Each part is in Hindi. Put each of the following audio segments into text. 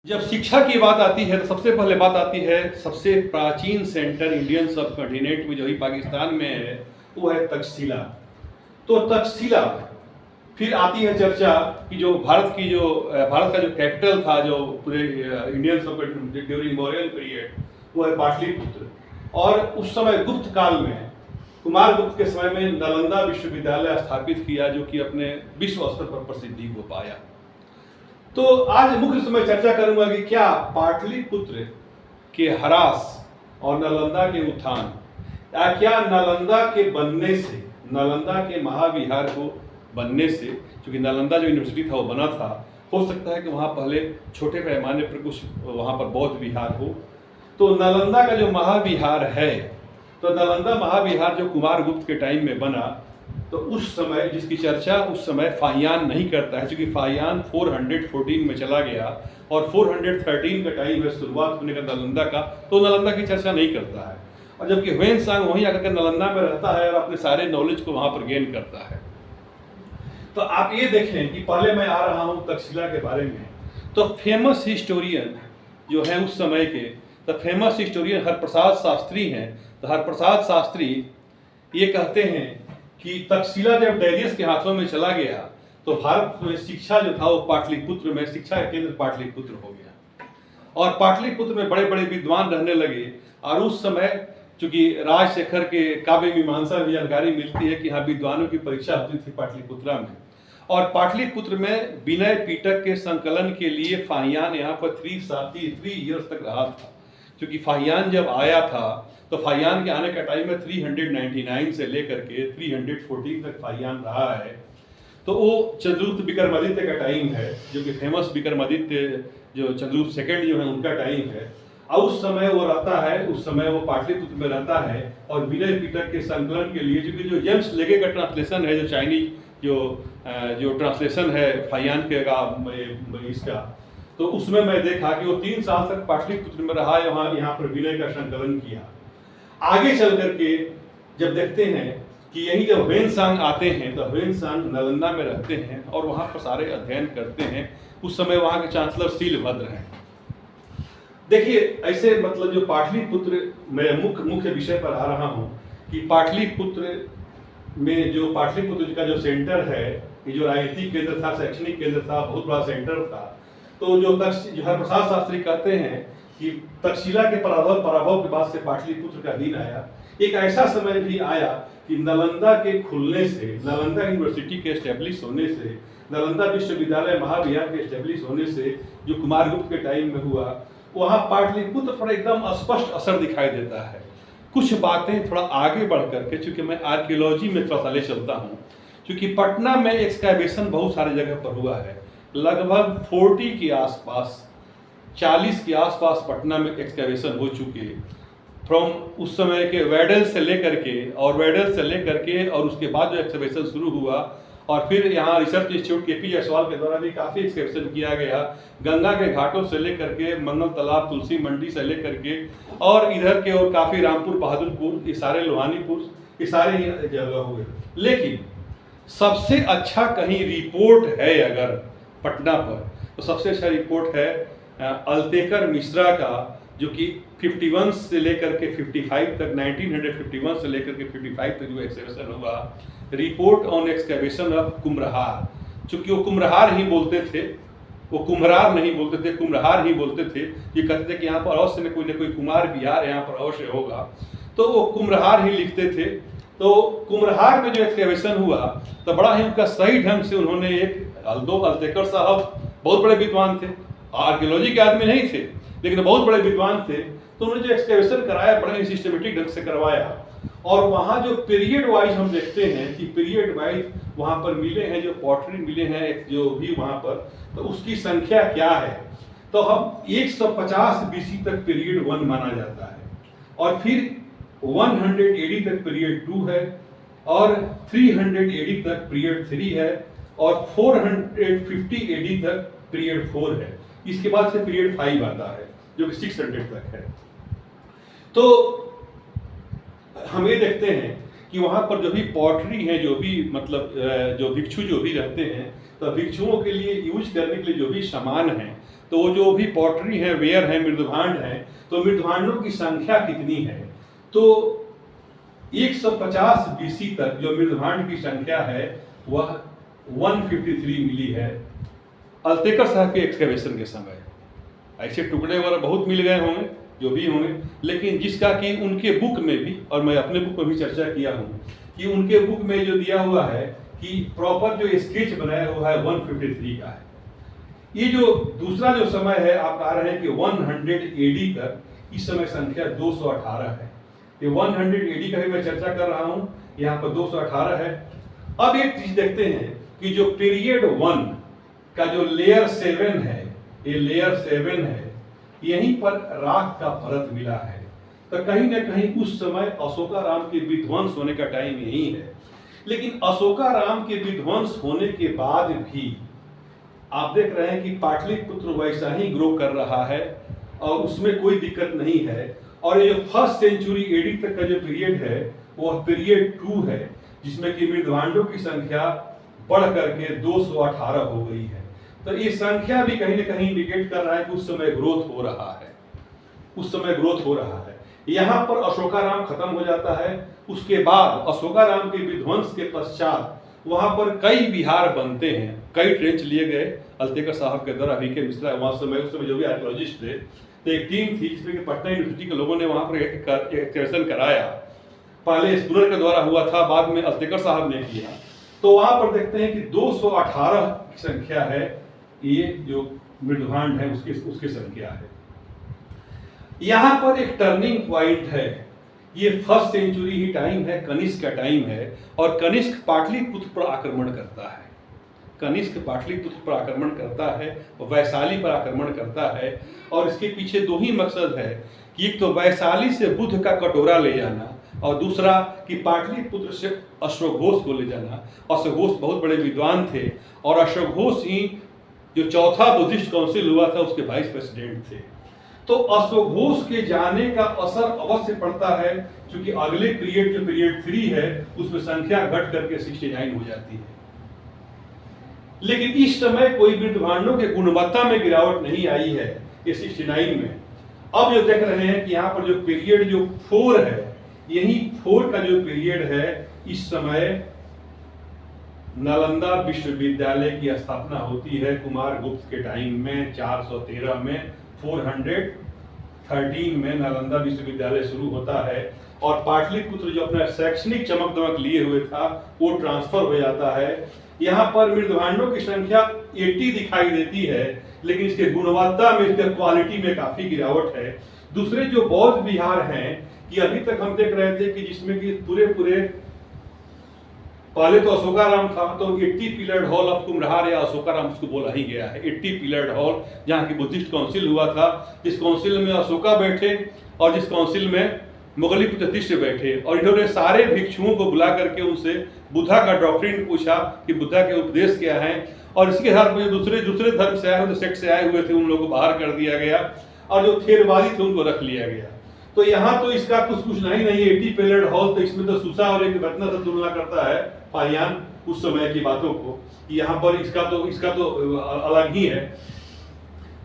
जब शिक्षा की बात आती है तो सबसे पहले बात आती है सबसे प्राचीन सेंटर इंडियन सब कॉन्टिनेंट में जो ही पाकिस्तान में है वो है तक्षशिला। तो तक्षशिला फिर आती है चर्चा कि जो भारत का जो कैपिटल था जो पूरे इंडियन सब ड्यूरिंग मौर्यन पीरियड वो है पाटलिपुत्र। और उस समय गुप्त काल में कुमार गुप्त के समय में नालंदा विश्वविद्यालय स्थापित किया जो कि अपने विश्व स्तर पर प्रसिद्धि को पाया। तो आज मुख्य समय चर्चा करूंगा कि क्या पाटलिपुत्र के ह्रास और नालंदा के उत्थान या क्या नालंदा के बनने से, नालंदा के महाविहार को बनने से, क्योंकि नालंदा जो यूनिवर्सिटी था वो बना था, हो सकता है कि वहाँ पहले छोटे पैमाने पर कुछ वहाँ पर बौद्ध विहार हो। तो नालंदा का जो महाविहार है, तो नालंदा महाविहार जो कुमार गुप्त के टाइम में बना, तो उस समय जिसकी चर्चा उस समय फाहियान नहीं करता है, क्योंकि फाहियान 414 में चला गया और 413 का टाइम है शुरुआत होने का नालंदा का, तो नालंदा की चर्चा नहीं करता है। और जबकि ह्वेनसांग वहीं आकर के नालंदा में रहता है और अपने सारे नॉलेज को वहाँ पर गेन करता है। तो आप ये देखें कि पहले मैं आ रहा हूँ तक्षशिला के बारे में, तो फेमस हिस्टोरियन जो है उस समय के, तो फेमस हिस्टोरियन हरप्रसाद शास्त्री हैं। तो हरप्रसाद शास्त्री ये कहते हैं कि तक्षशिला जब डैरियस के हाथों में चला गया तो भारत में शिक्षा जो था वो पाटलिपुत्र में, शिक्षा का केंद्र पाटलिपुत्र हो गया और पाटलिपुत्र में बड़े बड़े विद्वान रहने लगे। और उस समय चूंकि राजशेखर के काव्य मीमांसा में जानकारी मिलती है कि यहाँ विद्वानों की परीक्षा होती थी पाटलिपुत्रा में। और पाटलिपुत्र में विनय पीटक के संकलन के लिए फाहियान यहाँ पर 3 ईयर्स तक रहा था। क्योंकि फाहियान जब आया था तो फाहियान के आने का टाइम में 399 से लेकर के 314 तक फाहियान रहा है। तो वो चंद्रगुप्त विक्रमादित्य का टाइम है, जो कि फेमस विक्रमादित्य जो चंद्रगुप्त सेकंड जो है उनका टाइम है। और उस समय वो रहता है, उस समय वो पाटलिपुत्र में रहता है और विनय पीटक के संकलन के लिए, क्योंकि जो जेम्स लेगे का ट्रांसलेशन है, जो चाइनीज जो ट्रांसलेशन है फाहियान के इसका, तो उसमें मैं देखा कि वो 3 साल तक पाटलिपुत्र में रहा, यहाँ पर विनय का संकलन किया। आगे चल करके जब देखते हैं कि यही जब ह्वेनसांग आते हैं तो ह्वेनसांग नालंदा में रहते हैं और वहाँ पर सारे अध्ययन करते हैं। उस समय वहाँ के चांसलर शीलभद्र हैं। देखिए ऐसे मतलब जो पाटलिपुत्र, मैं मुख्य विषय पर आ रहा हूँ कि पाटलिपुत्र में जो पाटलिपुत्र का जो सेंटर है, ये जो राजनीतिक केंद्र था, शैक्षणिक केंद्र था, बहुत बड़ा सेंटर था। तो जो हरप्रसाद शास्त्री कहते हैं कि तक्षशिला के पराभव के बाद से पाटलिपुत्र का दिन आया। एक ऐसा समय भी आया कि नालंदा के खुलने से, नालंदा यूनिवर्सिटी के एस्टेब्लिश होने से, नालंदा विश्वविद्यालय महाविहार के एस्टेब्लिश होने से जो कुमार गुप्त के टाइम में हुआ, वहाँ पाटलिपुत्र पर एकदम स्पष्ट असर दिखाई देता है। कुछ बातें थोड़ा आगे बढ़ करके, चूंकि मैं आर्कियोलॉजी में थोड़ा सा ले चलता हूँ, क्योंकि पटना में एक्सकैवेशन बहुत सारी जगह पर हुआ है। लगभग 40 के आसपास, 40 के आसपास पटना में एक्सकैवेशन हो चुके, फ्रॉम उस समय के वेडल से लेकर के और उसके बाद जो एक्सकैवेशन शुरू हुआ। और फिर यहाँ रिसर्च इंस्टीट्यूट के पी जायसवाल के द्वारा भी काफ़ी एक्सकैवेशन किया गया, गंगा के घाटों से लेकर के मंगल तालाब, तुलसी मंडी से लेकर के और इधर के और काफ़ी रामपुर, बहादुरपुर, ये सारे लोहानीपुर, ये सारे जगह हुए। लेकिन सबसे अच्छा कहीं रिपोर्ट है अगर पटना पर, तो सबसे अच्छा रिपोर्ट है अल्तेकर मिश्रा का, जो कि 51 से लेकर के 55 तक, 1951 से लेकर के 55 तक जो एक्सकैवेशन हुआ, report on excavation of Kumhrar. चूंकि वो कुम्हरार ही बोलते थे, वो कुम्हरार नहीं बोलते थे, कुम्हरार ही बोलते थे। ये कहते थे कि यहाँ पर अवश्य में कोई न कोई कुमार विहार यहाँ पर अवश्य होगा, तो वो कुम्हरार ही लिखते थे। तो कुम्हरार में जो एक्सकैवेशन हुआ तो बड़ा ही उनका सही ढंग से उन्होंने अल्तेकर साहब बहुत बड़े विद्वान थे, आर्कियोलॉजी के आदमी नहीं थे लेकिन बहुत बड़े विद्वान थे। तो उन्होंने जो एक्सकैवेशन कराया बड़े ही सिस्टमेटिक ढंग से करवाया। और वहाँ जो पीरियड वाइज हम देखते हैं कि पीरियड वाइज वहाँ पर मिले हैं, जो पॉटरी मिले हैं जो भी वहाँ पर, तो उसकी संख्या क्या है, तो हम 150 BC तक पीरियड 1 माना जाता है और फिर 100 AD तक पीरियड 2 है और 300 AD तक पीरियड 3 है और 450 AD तक पीरियड 4 है। इसके बाद से पीरियड 5 आता है जो कि 600 तक है। तो हम ये देखते हैं कि वहाँ पर जो भी पॉटरी है, जो भी मतलब जो भिक्षु जो भी रहते हैं, तो भिक्षुओं के लिए यूज करने के लिए जो भी सामान है, तो वो जो भी पॉटरी है, वेयर है, मृदभांड है, तो मृदभांडों की संख्या कितनी है? तो 150 BC तक जो मृदभांड की संख्या है वह 153 मिली है अल्तेकर साहब के एक्सकैवेशन के समय। ऐसे टुकड़े वगैरह बहुत मिल गए होंगे, जो भी होंगे, लेकिन जिसका कि उनके बुक में भी, और मैं अपने बुक में भी चर्चा किया हूँ कि उनके बुक में जो दिया हुआ है कि प्रॉपर जो स्केच बनाया हुआ है 153 का है। ये जो दूसरा जो समय है आप कह रहे हैं कि 100 AD तक, इस समय संख्या 218 है। ये 100 AD का भी मैं चर्चा कर रहा हूँ, यहाँ पर 218 है। अब एक चीज देखते हैं कि जो पीरियड 1 का जो लेयर 7 है, ये लेयर 7 है, यहीं पर राख का परत मिला है। तो कहीं ना कहीं उस समय अशोकाराम के विध्वंस होने का टाइम यही है। लेकिन अशोकाराम के विध्वंस होने के बाद भी आप देख रहे हैं कि पाटलिपुत्र वैसा ही ग्रो कर रहा है और उसमें कोई दिक्कत नहीं है। और ये फर्स्ट सेंचुरी एडी तक का जो पीरियड है वह पीरियड 2 है, जिसमें कि मृदभांडों की संख्या बढ़ करके 218 हो गई है। तो ये संख्या भी कहीं ना कहीं इंडिकेट कर रहा है कि उस समय ग्रोथ हो रहा है, उस समय ग्रोथ हो रहा है। यहाँ पर अशोकाराम खत्म हो जाता है। उसके बाद अशोकाराम के विध्वंस के पश्चात वहां पर कई विहार बनते हैं, कई ट्रेंच लिए गए अल्तेकर साहब के द्वारा। अभी के मिश्रा वहां समय उस समय जो भी आर्कियोलॉजिस्ट थे, तो एक टीम थी जिसमें कि पटना यूनिवर्सिटी के लोगों ने वहां पर एक्सकर्शन कराया। पहले स्टूलर के द्वारा हुआ था, बाद में अल्तेकर साहब ने किया। तो वहां पर देखते हैं कि 218 की संख्या है, ये जो मृदभांड है उसकी संख्या है। यहाँ पर एक टर्निंग पॉइंट है, ये फर्स्ट सेंचुरी ही टाइम है, कनिष्क का टाइम है। और कनिष्क पाटलिपुत्र पर आक्रमण करता है, कनिष्क पाटलिपुत्र पर आक्रमण करता है, वैशाली पर आक्रमण करता है। और इसके पीछे दो ही मकसद है कि एक तो वैशाली से बुद्ध का कटोरा ले जाना, और दूसरा कि पाटलिपुत्र से अश्वघोष को ले जाना। अश्वघोष बहुत बड़े विद्वान थे और अश्वघोष ही जो चौथा बुद्धिस्ट काउंसिल हुआ था उसके वाइस प्रेसिडेंट थे। तो अश्वघोष के जाने का असर अवश्य पड़ता है, क्योंकि अगले पीरियड जो पीरियड 3 है उसमें संख्या घट करके 69 हो जाती है। लेकिन इस समय कोई मृदभांडों के गुणवत्ता में गिरावट नहीं आई है ये 69 में। अब जो देख रहे हैं कि यहाँ पर जो पीरियड जो 4 है, यही 4 का जो पीरियड है, इस समय नालंदा विश्वविद्यालय की स्थापना होती है कुमारगुप्त के टाइम में 413 में। 413 में नालंदा विश्वविद्यालय शुरू होता है और पाटलिपुत्र जो अपना शैक्षणिक चमक दमक लिए हुए था वो ट्रांसफर हो जाता है। यहाँ पर मृदभांडों की संख्या 80 दिखाई देती है, लेकिन इसके गुणवत्ता में, इसके क्वालिटी में काफी गिरावट है। दूसरे जो बौद्ध विहार हैं कि अभी तक हम देख रहे थे कि जिसमें कि पूरे पहले तो अशोकाराम था, तो 80 पिलर्ड हॉल ऑफ कुम्हरार या अशोकाराम उसको बोला ही गया है। 80 पिलर्ड हॉल जहाँ की बुद्धिस्ट काउंसिल हुआ था, जिस काउंसिल में अशोका बैठे और जिस काउंसिल में मुगलिपुत्र तीसरे बैठे, और इन्होंने सारे भिक्षुओं को बुला करके उनसे बुद्धा का डॉक्ट्रिन पूछा कि बुद्धा के उपदेश क्या है। और इसके आधार पर दूसरे धर्म से आए हुए, सेक्ट से आए हुए थे, उन लोगों को बाहर कर दिया गया और जो थेरवादी थे उनको रख लिया गया। तो यहाँ तो इसका कुछ नहीं 80 पिलर्ड हॉल, तो इसमें तो सुसा और एक रत्न से तुलना करता है पारियान उस समय की बातों को। यहाँ पर इसका तो अलग ही है,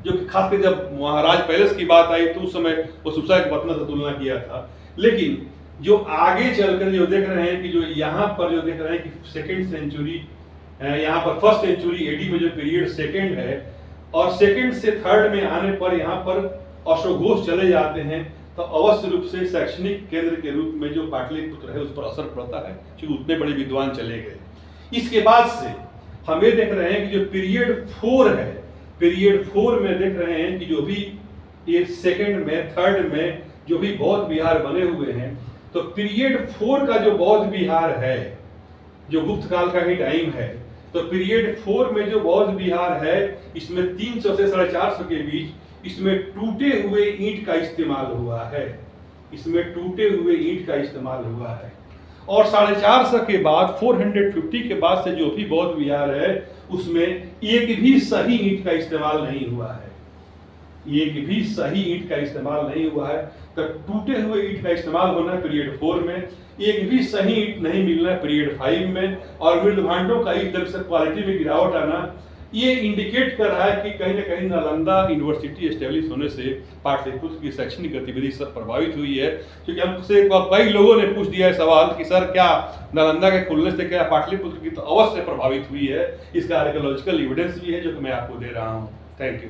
जो खासकर जब महाराज पैलेस की बात आई तो उस समय वो सुसा के रत्न से तुलना किया था। लेकिन जो आगे चलकर जो देख रहे हैं कि जो यहाँ पर जो देख रहे हैं कि सेकेंड सेंचुरी, यहाँ पर फर्स्ट सेंचुरी एडी में जो पीरियड सेकेंड है, और सेकेंड से थर्ड में आने पर यहाँ पर अश्वघोष चले जाते हैं, तो अवश्य रूप से शैक्षणिक केंद्र के रूप में जो पाटलिपुत्र है उस पर असर पड़ता है, क्योंकि उतने बड़े विद्वान चले गए। इसके बाद से हम ये देख रहे हैं कि जो पीरियड 4 है, पीरियड 4 में देख रहे हैं कि जो भी ये सेकेंड में, थर्ड में जो भी बौद्ध विहार बने हुए हैं, तो पीरियड 4 का जो बौद्ध विहार है, जो गुप्त काल का ही टाइम है, तो पीरियड 4 में जो बौद्ध विहार है, इसमें 300 से 450 के बीच इसमें टूटे हुए ईंट का इस्तेमाल हुआ है, इसमें टूटे हुए ईंट का इस्तेमाल हुआ है। और 450 के बाद 450 के बाद से जो भी बौद्ध विहार है उसमें एक भी सही ईंट का इस्तेमाल नहीं हुआ है, एक भी सही ईंट का इस्तेमाल नहीं हुआ है। तो टूटे हुए ईंट का इस्तेमाल होना है पीरियड 4 में, एक भी सही ईंट नहीं मिलना है पीरियड 5 में, और मृदभांडों का इस तरह से क्वालिटी में गिरावट आना ये इंडिकेट कर रहा है कि कहीं ना कहीं नालंदा यूनिवर्सिटी एस्टेब्लिश होने से पाटलिपुत्र की शैक्षणिक गतिविधि सब प्रभावित हुई है। क्योंकि हमसे कई लोगों ने पूछ दिया है सवाल कि सर क्या नालंदा के खुलने से क्या पाटलिपुत्र की तो अवश्य प्रभावित हुई है। इसका आर्कियोलॉजिकल एविडेंस भी है जो कि मैं आपको दे रहा हूँ। Thank you.